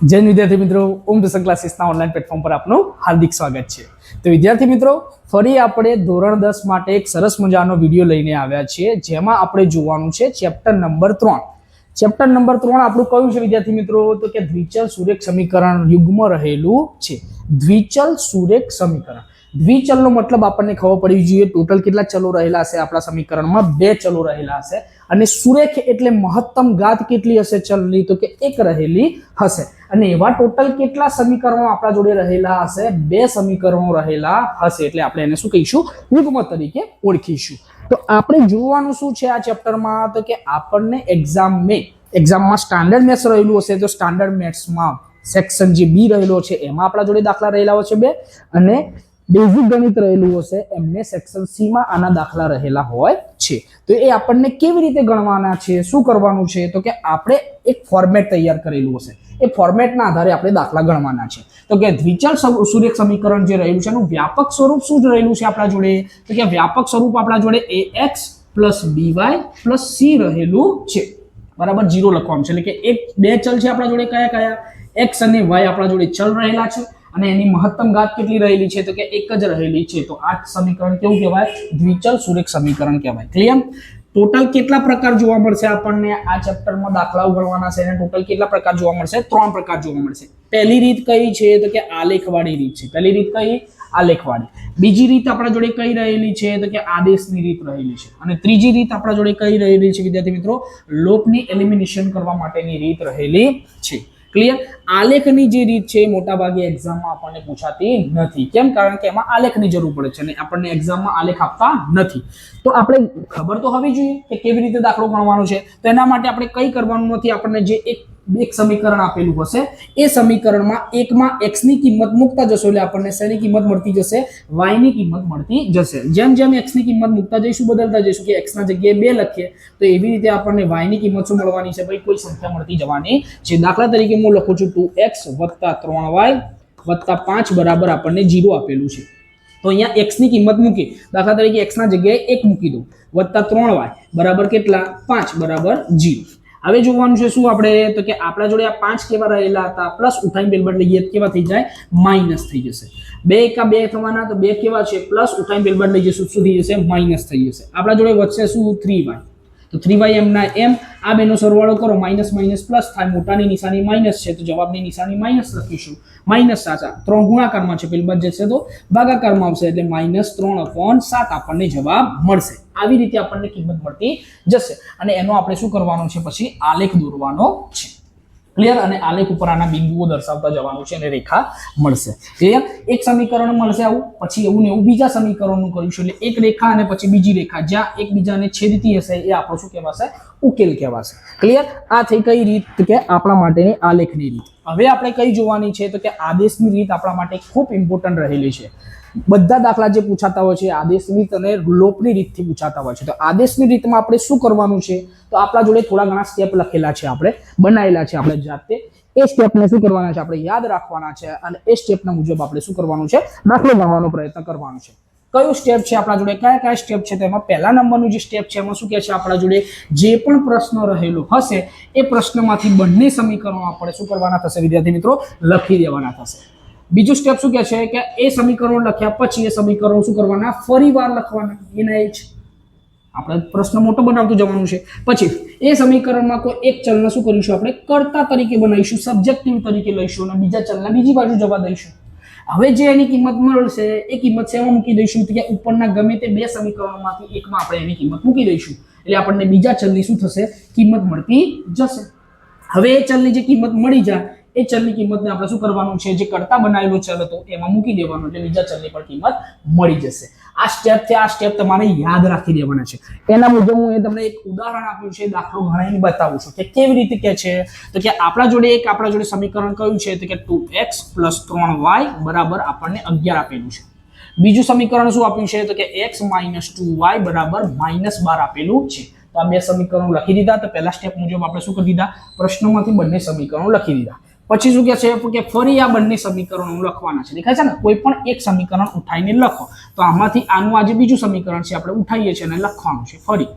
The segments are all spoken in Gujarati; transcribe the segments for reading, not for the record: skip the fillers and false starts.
જૈન વિદ્યાર્થી મિત્રો, ઓમ ટ્યુશન ક્લાસીસના ઓનલાઈન પ્લેટફોર્મ પર આપનું હાર્દિક સ્વાગત છે. તો વિદ્યાર્થી મિત્રો, ફરી આપણે ધોરણ 10 માટે એક સરસ મજાનો વિડીયો લઈને આવ્યા છીએ, જેમાં આપણે જોવાનું છે ચેપ્ટર નંબર 3. ચેપ્ટર નંબર 3 આપણું કયું છે વિદ્યાર્થી મિત્રો? તો કે દ્વિચલ સુરેખ સમીકરણ યુગ્મ રહેલું છે. દ્વિચલ સુરેખ સમીકરણ. દ્વિચલનો મતલબ આપણને ખબર પડવી જોઈએ. ટોટલ કેટલા ચલો રહેલા હશે આપણા સમીકરણમાં? 2 ચલો રહેલા હશે. અને સુરેખ એટલે મહત્તમ ઘાત કેટલી હશે ચલની? તો કે 1 રહેલી હશે. અને એવા ટોટલ કેટલા સમીકરણો આપણા જોડે રહેલા હશે? 2 સમીકરણો રહેલા હશે. એટલે આપણે એને શું કહીશું? યુગ્મ તરીકે ઓળખીશું. તો આપણે જોવાનું શું છે આ ચેપ્ટરમાં? તો કે આપણને એક્ઝામમાં સ્ટાન્ડર્ડ મેથ્સ રહેલું હશે. તો સ્ટાન્ડર્ડ મેથ્સમાં સેક્શન જે બી રહેલો છે એમાં આપણા જોડે દાખલા રહેલા હોય છે 2, અને બેઝિક ગણિત રહેલું હશે એમને સેક્શન સી માં આના દાખલા રહેલા હોય છે. તો એ આપણને કેવી રીતે ગણવાના છે, શું કરવાનું છે? તો કે આપણે એક ફોર્મેટ તૈયાર કરેલું હશે. એ ફોર્મેટના આધારે આપણે દાખલા ગણવાના છે. તો કે દ્વિચલ સુરેખ સમીકરણ જે રહેલું છે એનું વ્યાપક સ્વરૂપ શું રહેલું છે આપણા જોડે? તો કે વ્યાપક સ્વરૂપ આપણા જોડે ax + by + c રહેલું છે. બરાબર, 0 લખવાનું છે. એટલે કે બે ચલ છે આપણા જોડે. કયા? x અને y આપણા જોડે ચલ રહેલા છે. અને એની મહત્તમ ઘાત કેટલી રહેલી છે? તો કે 1 જ રહેલી છે. તો આ સમીકરણ કેવું કહેવાય? દ્વિચલ સુરેખ સમીકરણ કહેવાય. ક્લિયર? ટોટલ કેટલા પ્રકાર જોવા મળશે આપણને આ ચેપ્ટરમાં? દાખલાઓ ગણવાના છે. અને ટોટલ કેટલા પ્રકાર જોવા મળશે? 3 પ્રકાર જોવા મળશે. પહેલી રીત કઈ છે? તો કે આલેખવાળી રીત છે. પહેલી રીત કઈ? આલેખવાળી. બીજી રીત આપણા જોડે કઈ રહેલી છે? તો કે આદેશની રીત રહેલી છે. અને ત્રીજી રીત આપણા જોડે કઈ રહેલી છે વિદ્યાર્થી મિત્રો? લોપની એલિમિનેશન કરવા માટેની રીત રહેલી છે. ક્લિયર? આલેખની જે રીત છે મોટા ભાગે એક્ઝામમાં આપણને પૂછાતી નથી. કેમ? કારણ કે એમાં આલેખની જરૂર પડે છે અને આપણને એક્ઝામમાં આલેખ આપતા નથી. તો આપણે ખબર તો હોવી જોઈએ કે કેવી રીતે દાખલો ગણવાનો છે. તો એના માટે આપણે કંઈ કરવાનું નથી. આપણને જે એક સમીકરણ આપેલું હશે એ સમીકરણમાં એકમાં x ની કિંમત મૂકતા જશો એટલે આપણને શેની કિંમત મળતી જશે? y ની કિંમત મળતી જશે. જેમ જેમ x ની કિંમત મૂકતા જઈશું, બદલતા જઈશું કે x ના જગ્યાએ 2 લખીએ તો એવી રીતે આપણને y ની કિંમત શું મળવાની છે? ભાઈ કોઈ સંખ્યા મળતી જવાની છે. દાખલા તરીકે હું લખું છું 2x + 3y + 5 બરાબર આપણને 0 આપેલું છે. તો અહીંયા x ની કિંમત મૂકી, દાખલા તરીકે x ના જગ્યાએ 1 મૂકી દઉં, +3y બરાબર કેટલા? 5 બરાબર 0. હવે જોવાનું છે શું આપણે? તો કે આપણા જોડે આ 5 કેવા રહેલા હતા? પ્લસ ઉઠાઈને બેલબટ લઈએ કેવા થઈ જાય? માઇનસ થઈ જશે. 2 એકા 2 થવાના, તો 2 કેવા છે? પ્લસ ઉઠાઈને બેલબટ લઈ જશું, શું થઈ જશે? માઇનસ થઈ જશે. આપણા જોડે વધશે શું? 3y. તો 3y એમના એમ, આ બેનો સરવાળો કરો, માઇનસ માઇનસ પ્લસ થાય. મોટાની નિશાની માઇનસ છે તો જવાબની નિશાની માઇનસ લખીશું. માઇનસ સાચા 3 ગુણાકારમાં છે, પેલી બાજુ જશે તો ભાગાકારમાં આવશે એટલે -3/7 આપણને જવાબ મળશે. આવી રીતે આપણને કિંમત મળતી જશે. અને એનો આપણે શું કરવાનું છે? પછી આલેખ દોરવાનો છે. ક્લિયર? અને આલેખ ઉપર આના બિંદુઓ દર્શાવતા જવાનું છે અને રેખા મળશે. ક્લિયર? એક સમીકરણ મળશે આવું, પછી એવું ને એવું બીજા સમીકરણનું કરીશું. એટલે એક રેખા અને પછી બીજી રેખા જ્યાં એકબીજાને છેદતી હશે એ આપણો શું કહેવાશે? ઉકેલ કહેવાશે. ક્લિયર? આ થઈ કઈ રીત? કે આપણા માટેની આલેખની રીત. હવે આપણે કઈ જોવાની છે? તો કે આદેશની રીત આપણા માટે ખૂબ ઇમ્પોર્ટન્ટ રહેલી છે. બધા દાખલા જે પૂછાતા હોય છે આદેશની રીત અને લોપની રીતથી પૂછાતા હોય છે. તો આદેશની રીતમાં આપણે શું કરવાનું છે? તો આપણા જોડે થોડા ઘણા સ્ટેપ લખેલા છે, આપણે બનાવેલા છે આપણે જાતે. એ સ્ટેપને શું કરવાના છે? આપણે યાદ રાખવાના છે અને એ સ્ટેપના મુજબ આપણે શું કરવાનું છે? દાખલો ગણવાનો પ્રયત્ન કરવાનો છે. કયું સ્ટેપ છે આપણા જોડે? કયા સ્ટેપ છે? તેમાં પહેલા નંબરનું જે સ્ટેપ છે એમાં શું કહે છે? આપણા જોડે જે પણ પ્રશ્ન રહેલો હશે એ પ્રશ્નમાંથી બંને સમીકરણો આપણે શું કરવાના થશે વિદ્યાર્થી મિત્રો? લખી દેવાના થશે. બીજું સ્ટેપ શું કહે છે? કે એ સમીકરણો લખ્યા પછી એ સમીકરણો શું કરવાના? ફરી વાર લખવાના. એના એ જ આપણે પ્રશ્ન મોટો બનાવતું જવાનું છે. પછી એ સમીકરણમાં કોઈ એક ચલને શું કરીશું? આપણે કર્તા તરીકે બનાવીશું, સબ્જેક્ટિવ તરીકે લઈશું અને બીજા ચલને બીજી બાજુ જવા દઈશું. હવે જે એની કિંમત મળશે એ કિંમત શેમાં મૂકી દઈશું? તો કે ઉપરના ગમે તે 2 સમીકરણોમાંથી એકમાં આપણે એની કિંમત મૂકી દઈશું. એટલે આપણને બીજા ચલની શું થશે? કિંમત મળતી જશે. હવે એ ચલની જે કિંમત મળી જાય એ ચલની કિંમતને આપણે શું કરવાનું છે? જે કરતા બનાવેલો ચલ હતો એમાં મૂકી દેવાનું એટલે બીજા ચલની પણ કિંમત મળી જશે. આ સ્ટેપ છે. આ સ્ટેપ તમારે યાદ રાખી દેવાના છે. એના મુજબ હું તમને એક ઉદાહરણ આપ્યું છે, દાખલો ગણાવીને બતાવું છું કે કેવી રીતે કે છે. તો કે આપણા જોડે સમીકરણ કયું છે? તો કે 2x + 3y બરાબર આપણને 11 આપેલું છે. બીજું સમીકરણ શું આપ્યું છે? તો કે x - 2y બરાબર -12 આપેલું છે. તો આ 2 સમીકરણો લખી દીધા. તો પહેલા સ્ટેપ મુજબ આપણે શું કરી દીધા? પ્રશ્નોમાંથી બંને સમીકરણો લખી દીધા. પછી શું કહે છે? કે ફરી આ બંને સમીકરણો લખવાના છે. દેખાય છે ને? કોઈ પણ એક સમીકરણ ઉઠાઈને લખો. તો આમાંથી આનું આજે બીજું સમીકરણ છે આપણે ઉઠાઈએ છીએ અને લખવાનું છે ફરી.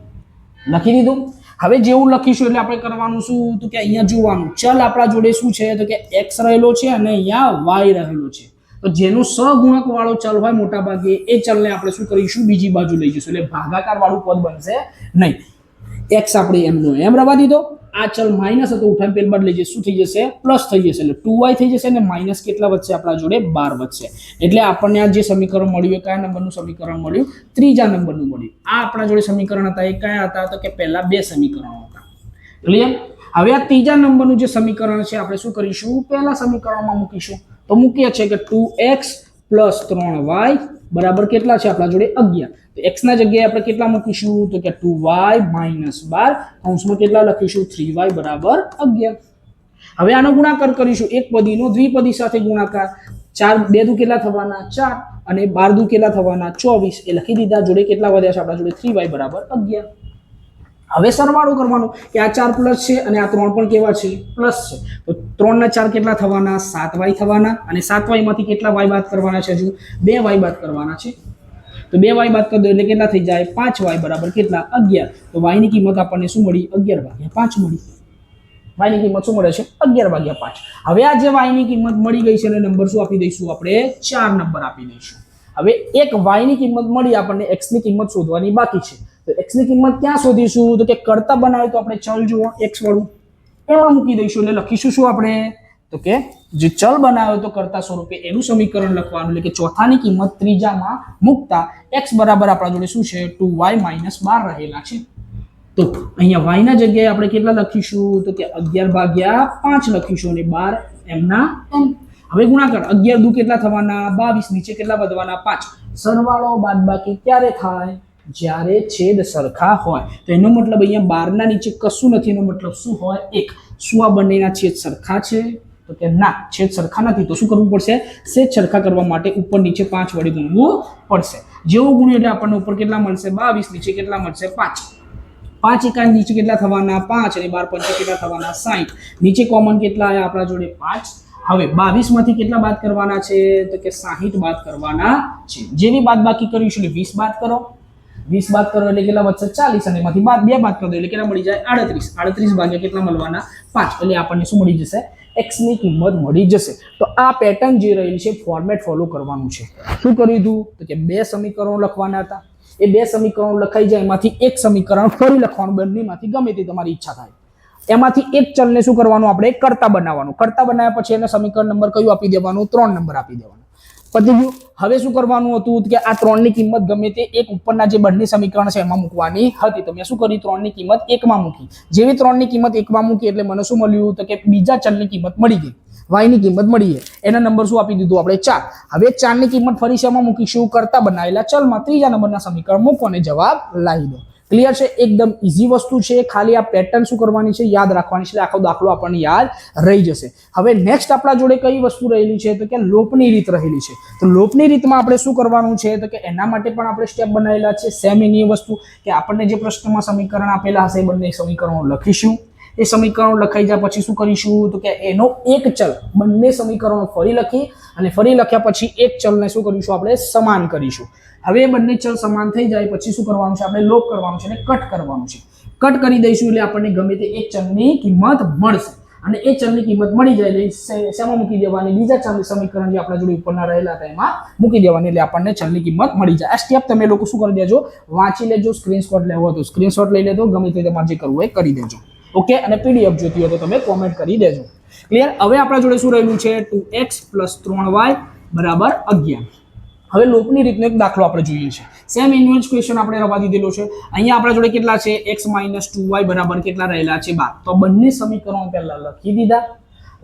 લખી દીધું. હવે જેવું લખીશું એટલે આપણે કરવાનું શું તો કે અહીંયા જોવાનું ચલ આપણા જોડે શું છે તો કે x રહેલો છે અને અહીંયા y રહેલો છે. તો જેનો સહગુણક વાળો ચલ હોય મોટા ભાગે એ ચલને આપણે શું કરીશું બીજી બાજુ લઈ જઈશું એટલે ભાગાકાર વાળું પદ બનશે નહીં. x આપણે એમનો એમ રવા દીધો. આ ચલ માઇનસ હતો ઉઠાઈને પેલ બાદ લઈ જશે શું થઈ જશે પ્લસ થઈ જશે એટલે 2y થઈ જશે અને માઇનસ કેટલા વધશે આપણા જોડે 12 વધશે. એટલે આપણને આ જે સમીકરણ મળ્યું એ કયા નંબરનું સમીકરણ મળ્યું ત્રીજા નંબરનું મળ્યું. આ આપણા જોડે સમીકરણ હતા એ કયા હતા તો કે પહેલા બે સમીકરણો હતા. ક્લિયર. હવે આ ત્રીજા નંબરનું જે સમીકરણ છે આપણે શું કરીશું પહેલા સમીકરણમાં મૂકીશું. તો મૂકીએ છે કે 2x + 3y બરાબર કેટલા છે આપણા જોડે 11. તો x ના જગ્યાએ આપણે કેટલા મૂકીશું તો કે 2y - 12 કૌંસમાં કેટલા લખીશું 3y બરાબર 11. હવે આનો ગુણાકાર કરીશું એક પદીનો દ્વિપદી સાથે ગુણાકાર. 4 2 દુ કેટલા થવાના 4 અને 12 દુ કેટલા થવાના 24 એ લખી દીધા. જોડે કેટલા વધ્યા છે આપણા જોડે 3y બરાબર 11. હવે સરવાળો કરવાનો કે આ 4 પ્લસ છે અને આ 3 પણ કેવા છે પ્લસ છે. તો 3 ના 4 કેટલા થવાના 7y થવાના અને 7y માંથી કેટલા y બાદ કરવાના છે હજુ 2y બાદ કરવાના છે. તો 2y બાદ કરી દો એટલે કેટલા થઈ જાય 5y બરાબર કેટલા 11. તો y ની કિંમત આપણને શું મળી 11/5 મળી. y ની કિંમત શું મળે છે 11/5. હવે આ જે y ની કિંમત મળી ગઈ છે અને નંબર શું આપી દઈશું આપણે 4 નંબર આપી દઈશું. હવે એક y ની કિંમત મળી આપણને x ની કિંમત શોધવાની બાકી છે. તો x ની કિંમત ક્યાં શોધીશું તો કે કરતા બનાવે તો આપણે ચલ જુઓ x વાળું એમાં મૂકી દઈશું એટલે લખીશું શું આપણે તો કે જે ચલ બનાવ્યો તો કરતા સ્વરૂપે એનું સમીકરણ લખવાનું એટલે કે ચોથાની કિંમત ત્રીજામાં મૂકતા x બરાબર આપણા જોડે શું છે 2y - 12 રહેલા છે. તો અહીંયા y ના જગ્યાએ આપણે કેટલા લખીશું તો કે 11/5 લખીશું અને 12 એમના એમ. હવે ગુણાકાર 11 દુ કેટલા થવાના 22 નીચે કેટલા વધવાના 5. સરવાળો બાદબાકી ક્યારે થાય જ્યારે છેદ સરખા હોય. તો એનો મતલબ અહીંયા 12 ના નીચે કશું નથી એનો મતલબ શું હોય 1. શું આ બંનેના છેદ સરખા છે તો કે ના છેદ સરખા નથી. તો શું કરવું પડશે છેદ સરખા કરવા માટે ઉપર નીચે 5 વડે ગુણવું પડશે. જેવું ગુણ્યું એટલે આપણને ઉપર કેટલા મળશે 22 નીચે કેટલા મળશે 5. 5 એકા નીચે કેટલા થવાના 5 અને 12 પંચે કેટલા થવાના 60. નીચે કોમન કેટલા આયા આપણા જોડે 5. હવે 22 માંથી કેટલા બાદ કરવાના છે તો કે 60 બાદ કરવાના છે. જેની બાદ બાકી કરીશું એટલે 20 બાદ કરો. 20 બાદ કરો એટલે કેટલા વધશે 40 અને એમાંથી 2 બાદ કરી દો એટલે કેટલા મળી જાય 38. 38 ભાગ્યા કેટલા મળવાના 5 એટલે આપણને શું મળી જશે x ની કિંમત મળી જશે. તો આ પેટર્ન જે રહેલી છે ફોર્મેટ ફોલો કરવાનું છે. શું કરી દીધું તો કે બે સમીકરણો લખવાના હતા. એ બે સમીકરણો લખાઈ જાય એમાંથી એક સમીકરણ ફરી લખવાનું બંનેમાંથી ગમે તે તમારી ઈચ્છા થાય. એમાંથી એક ચલને શું કરવાનું આપણે કરતા બનાવવાનું. કરતા બનાવ્યા પછી એને સમીકરણ નંબર કયું આપી દેવાનું 3 નંબર આપી દેવાનું. પતી ગયું. હવે શું કરવાનું હતું કે આ 3 ની કિંમત ગમે તે એક ઉપરના જે બંને સમીકરણ છે એમાં મૂકવાની હતી. તો મેં શું કર્યું 3 ની કિંમત 1 માં મૂકી. જેવી 3 ની કિંમત 1 માં મૂકી એટલે મને શું મળ્યું તો કે બીજા ચલની કિંમત મળી ગઈ. y ની કિંમત મળી છે. એના નંબર શું આપી દીધું આપણે 4. હવે 4 ની કિંમત ફરી શેમાં મૂકીશું કરતા બનાવેલા ચલમાં. ત્રીજા નંબરના સમીકરણ મૂકો અને જવાબ લાવી દો. ક્લિયર છે. એકદમ ઈઝી વસ્તુ છે. ખાલી આ પેટર્ન શું કરવાની છે યાદ રાખવાની છે. આખો દાખલો આપણને યાદ રહી જશે. હવે નેક્સ્ટ આપણા જોડે કઈ વસ્તુ રહેલી છે તો કે લોપની રીત રહેલી છે. તો લોપની રીતમાં આપણે શું કરવાનું છે તો કે એના માટે પણ આપણે સ્ટેપ બનાવેલા છે. સેમ એની વસ્તુ કે આપણને જે પ્રશ્નમાં સમીકરણ આપેલા હશે એ બંને સમીકરણો લખીશું. એ સમીકરણો લખાઈ જાય પછી શું કરીશું તો કે એનો એક ચલ બંને સમીકરણો ફરી લખી અને ફરી લખ્યા પછી એક ચલને શું કરીશું આપણે સમાન કરીશું. હવે બંને ચલ સમાન થઈ જાય પછી શું કરવાનું છે આપણે લોપ કરવાનું છે અને કટ કરવાનું છે. કટ કરી દઈશું એટલે આપણને ગમે તે એક ચલની કિંમત મળશે અને એ ચલની કિંમત મળી જાય એટલે શેમાં મૂકી દેવાની બીજા ચલની સમીકરણ જે આપણા જોડે ઉપરના રહેલા હતા એમાં મૂકી દેવાની એટલે આપણને ચલની કિંમત મળી જાય. આ સ્ટેપ તમે લોકો શું કરી દેજો વાંચી લેજો. સ્ક્રીનશોટ લેવો હોય તો સ્ક્રીનશોટ લઈ લેજો. ગમે તે તમારે જે કરવું હોય કરી દેજો. ઓકે. અને પીડીએફ જોતી હોય તો તમે કોમેન્ટ કરી દેજો. ક્લિયર. હવે આપણા જોડે શું રહેલું છે 2x + 3y બરાબર 11. હવે લોપની રીતનો એક દાખલો આપણે જોઈએ છે. સેમ ઇન્વર્સ ક્વેશ્ચન આપણે રવા દીધેલો છે. અહીંયા આપણા જોડે કેટલા છે x - 2y બરાબર કેટલા રહેલા છે 12. તો બંને સમીકરણો પહેલા લખી દીધા.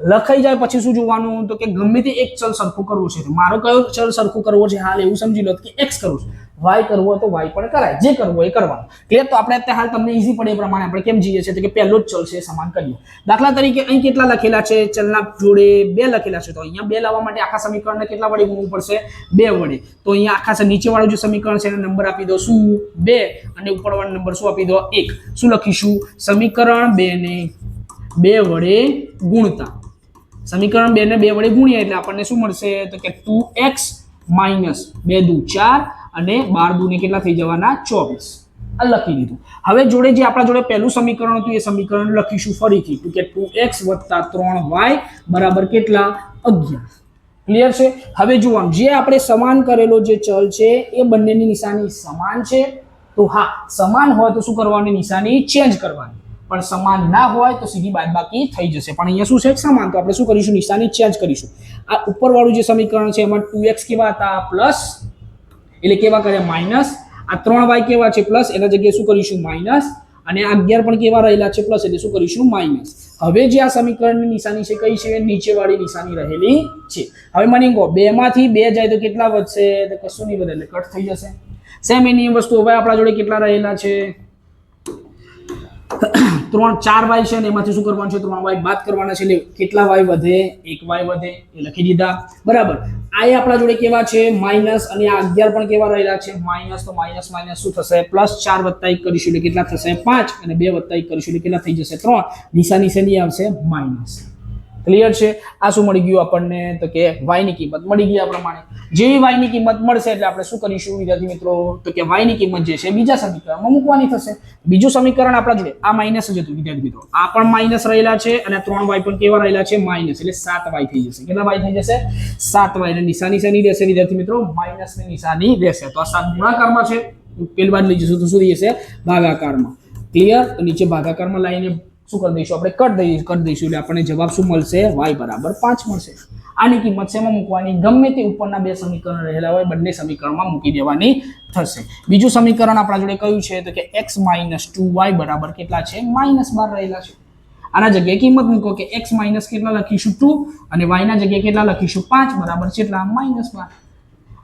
લખાઈ જાય પછી શું જોવાનું તો કે ગમે તે એક ચલ સરખું કરવું છે. મારો કયો ચલ સરખું કરવો છે હાલ એવું સમજી લો કે x કરવું છે. y કરવો હોય તો y પણ કરાય. જે કરવું હોય એ કરવાનું. ક્લિયર. તો આપણે અત્યારે હાલ તમને ઈઝી પડે એ પ્રમાણે આપણે કેમ જઈએ છીએ તો કે પહેલો જ ચલ છે સમાન કરીએ. દાખલા તરીકે અહીં કેટલા લખેલા છે ચલના જોડે 2 લખેલા છે. તો અહીંયા 2 લાવવા માટે આખા સમીકરણને કેટલા વડે ગુણવું પડશે 2 વડે. તો અહીંયા આખા નીચે વાળું જે સમીકરણ છે એનો નંબર આપી દો શું 2 અને ઉપરવાળો નંબર શું આપી દો 1. શું લખીશું સમીકરણ 2 ને 2 વડે ગુણતા. સમીકરણ 2 ને 2 વડે ગુણ્યા એટલે આપણને શું મળશે તો કે 2x - 2 દુ 4 અને 12 દુ ને કેટલા થઈ જવાના 24. આ લખી દીધું. હવે જોડે જે આપણા જોડે પહેલું સમીકરણ હતું એ સમીકરણ લખીશું ફરીથી તો કે 2x + 3y બરાબર કેટલા 11. ક્લિયર છે. હવે જોવાનું જે આપણે સમાન કરેલો જે ચલ છે એ બંનેની નિશાની સમાન છે તો હા સમાન હોય તો શું કરવાની નિશાની ચેન્જ કરવાની, પણ સમાન ના હોય તો સીધી બાદબાકી થઈ જશે. પણ અહીંયા શું છે સમાન, તો આપણે શું કરીશું નિશાની ચેન્જ કરીશું. આ ઉપરવાળું જે સમીકરણ છે એમાં 2x કેવા હતા પ્લસ એટલે કેવા કરે માઇનસ, આ 3y કેવા છે પ્લસ એના જગ્યાએ શું કરીશું માઇનસ, અને આ 11 પણ કેવા રહેલા છે પ્લસ એટલે શું કરીશું માઇનસ. હવે જે આ સમીકરણની નિશાની છે કઈ છે નીચેવાળી નિશાની રહેલી છે. હવે મને કહો 2 માંથી 2 જાય તો કેટલા વધશે, તો કશું નહીં વધે એટલે કટ થઈ જશે. સેમ એની વસ્તુ હવે આપણા જોડે કેટલા રહેલા છે 4y છે ને એમાંથી શું કરવાનું છે 3y બાદ કરવાના છે એટલે કેટલા y વધે 1y વધે એ લખી દીધા બરાબર. આ આપણા જોડે કેવા છે માઇનસ અને આ 11 પણ કેવા રહેલા છે માઇનસ, તો માઇનસ માઇનસ શું થશે પ્લસ 4 + 1 કરીશું એટલે કેટલા થશે 5 અને 2 + 1 કરીશું એટલે કેટલા થઈ જશે 3. નિશાની શેની આવશે માઇનસ. ક્લિયર છે. આ શું મળી ગયું આપણને તો કે y ની કિંમત મળી ગઈ. આ પ્રમાણે જેવી y ની કિંમત મળશે એટલે આપણે શું કરીશું વિદ્યાર્થી મિત્રો તો કે y ની કિંમત જે છે બીજા સમીકરણમાં મૂકવાની થશે. બીજું સમીકરણ આપણા જોડે આ માઇનસ જ હતું વિદ્યાર્થી મિત્રો, આ પણ માઇનસ રહેલા છે અને 3y પણ કેવા રહેલા છે માઇનસ એટલે 7y થઈ જશે. કેટલા y થઈ જશે 7y અને નિશાની શેની રહેશે વિદ્યાર્થી મિત્રો માઇનસ ની નિશાની રહેશે. તો આ 7 ગુણાકારમાં છે પેલી બાદ લઈ જશું તો શું થઈ જશે ભાગાકારમાં. ક્લિયર. તો નીચે ભાગાકારમાં લાઈને શું કરી દઈશું આપણે કરી દઈશું એટલે આપણને જવાબ શું મળશે y બરાબર 5 મળશે. આની કિંમત શેમાં મૂકવાની ગમે તે ઉપરના બે સમીકરણ રહેલા હોય બંને સમીકરણમાં મૂકી દેવાની થશે. બીજું સમીકરણ આપણા જોડે કયું છે તો કે x - 2y બરાબર કેટલા છે -12 રહેલા છે. આના જગ્યાએ કિંમત મૂકો કે x માઇનસ કેટલા લખીશું 2 અને y ના જગ્યાએ કેટલા લખીશું 5 બરાબર કેટલા -12.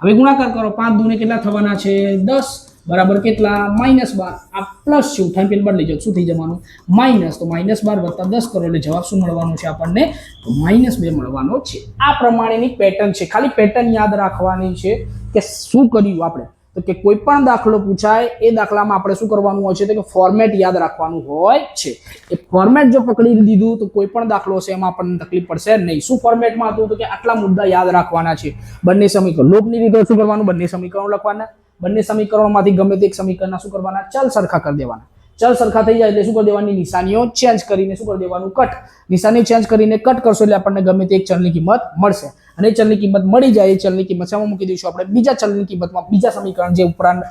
હવે ગુણાકાર કરો 5 દૂને કેટલા થવાના છે 10 બરાબર કેટલા -12. આ પ્લસ છે ઉઠાઈ પેલ બાદ લઈ જાવ શું થઈ જવાનું માઇનસ, તો -12 + 10 કરો એટલે જવાબ શું મળવાનું છે આપણને તો -2 મળવાનો છે. આ પ્રમાણેની પેટર્ન છે. ખાલી પેટર્ન યાદ રાખવાની છે કે શું કર્યું આપણે તો કે કોઈ પણ દાખલો પૂછાય એ દાખલામાં આપણે શું કરવાનું હોય છે તો કે ફોર્મેટ યાદ રાખવાનું હોય છે. એ ફોર્મેટ જો પકડી લીધું તો કોઈ પણ દાખલો છે એમાં આપણને તકલીફ પડશે નહીં. શું ફોર્મેટમાં હતું તો કે આટલા મુદ્દા યાદ રાખવાના છે. બંને સમીકરણ લોપની રીતે શું કરવાનું બંને સમીકરણો લખવાના, બંને સમીકરણોમાંથી ગમે તે એક સમીકરણના શું કરવાના ચલ સરખા કરી દેવાના. ચલ સરખા થઈ જાય એટલે શું કરી દેવાની નિશાનીઓ ચેન્જ કરીને શું કરી દેવાનું કટ. નિશાની ચેન્જ કરીને કટ કરશો એટલે આપણને ગમે તે એક ચલની કિંમત મળશે અને ચલની કિંમત મળી જાય એ ચલની કિંમત શેમાં મૂકી દઈશું આપણે બીજા ચલની કિંમતમાં બીજા સમીકરણ જે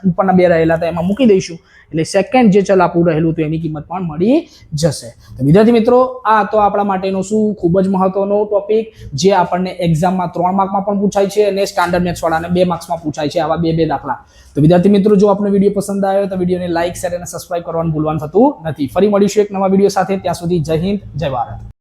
ઉપરના બે રહેલા હતા એમાં મૂકી દઈશું એટલે સેકન્ડ જે ચલ આપણું રહેલું હતું એની કિંમત પણ મળી જશે. તો વિદ્યાર્થી મિત્રો આ તો આપણા માટેનો શું ખૂબ જ મહત્વનો ટોપિક જે આપણને એક્ઝામમાં 3 માર્કમાં પણ પૂછાય છે અને સ્ટાન્ડર્ડ મેથ્સ વાળાને 2 માર્ક્સમાં પૂછાય છે આવા બે દાખલા. તો વિદ્યાર્થી મિત્રો જો આપનો વિડીયો પસંદ આવ્યો તો વિડીયોને લાઇક શેર અને સબસ્ક્રાઇબ કરવાનું ભૂલવાનું થતું નથી. ફરી મળીશું એક નવા વિડીયો સાથે. ત્યાં સુધી જય હિન્દ જય ભારત.